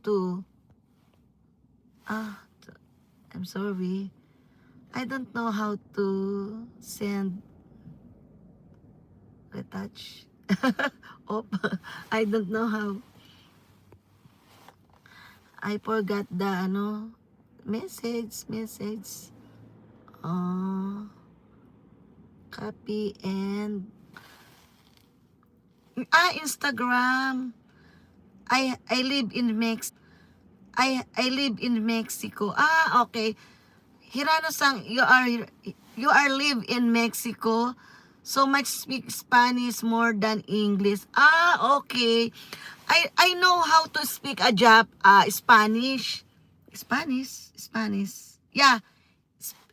to, ah, I'm sorry. I don't know how to send retouch. Oh, I don't know how. I forgot the message. Copy and Instagram. I live in I live in Mexico. Okay. Hirano-san, you are live in Mexico. So much speak Spanish more than English. Okay. I know how to speak Spanish. Spanish. Yeah,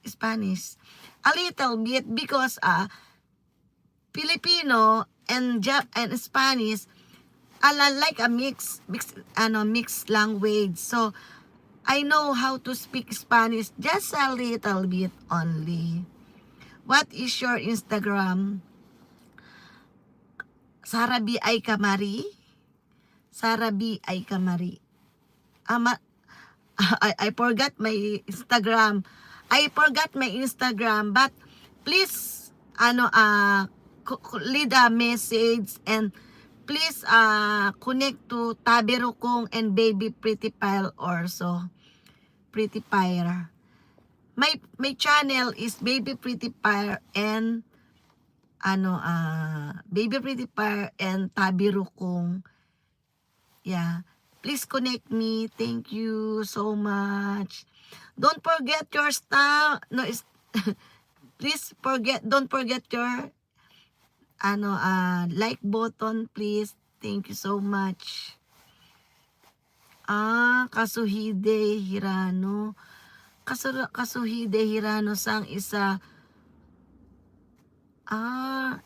Spanish. A little bit because Filipino and Spanish like a mixed language. So I know how to speak Spanish just a little bit only. What is your Instagram? Sara B. Ay Kamari? Sara B. Ay Kamari. I forgot my Instagram. But please leave a message and please connect to Taberukong and Baby Pretty Pile also. Pretty Pyre. My channel is Baby Pretty Pyre and Baby Pretty Pyre and Taberukong. Yeah. Please connect me. Thank you so much. Don't forget your stuff. No, don't forget your like button, please. Thank you so much. Kasuhide Hirano. Kasuhide Hirano sang isa.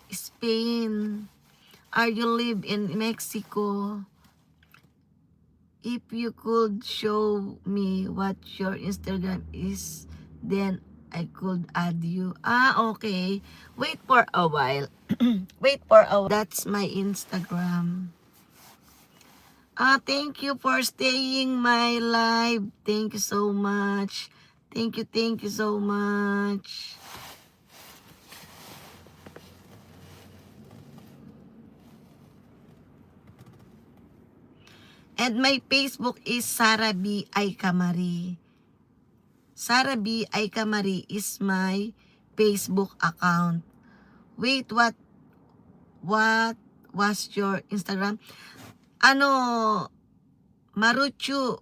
Spain. Are you live in Mexico? If you could show me what your Instagram is, then I could add you. Okay. Wait for a while. That's my Instagram. Thank you for staying my live. Thank you so much. Thank you so much. And my Facebook is Sara B. Ay Kamari. Sara B. Ay Kamari is my Facebook account. Wait, what was your Instagram? Maruchu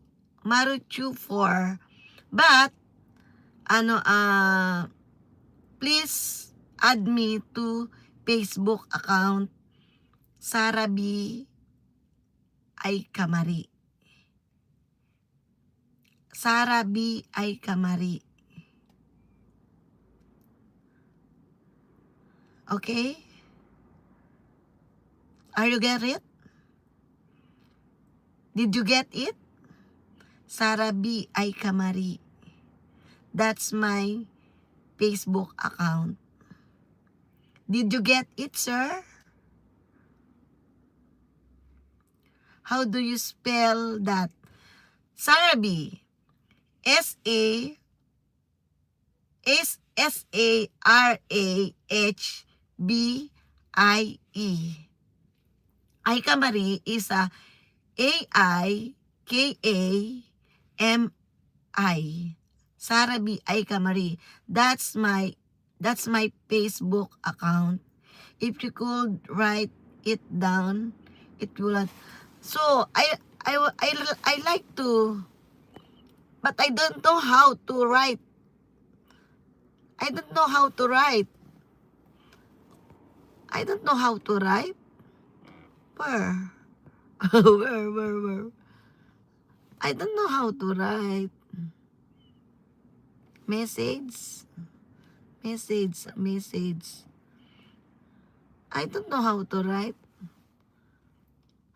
4. But please add me to Facebook account Sara B. Ay Kamari. Sara B. Ay Kamari. Okay? Are you get it? Did you get it? Sara B. Ay Kamari. That's my Facebook account. Did you get it, sir? How do you spell that? Sara B. S-A-R-A-H-B-I-E. Ay Kamari is a A-I-K-A-M-I. Sara B. Ay Kamari. That's my Facebook account. If you could write it down, it will. So I like to, but I don't know how to write. I don't know how to write. Where? Where? I don't know how to write. Message. I don't know how to write.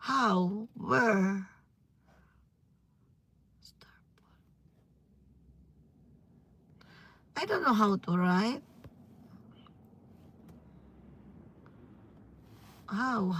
How? Where? I don't know how to write. How?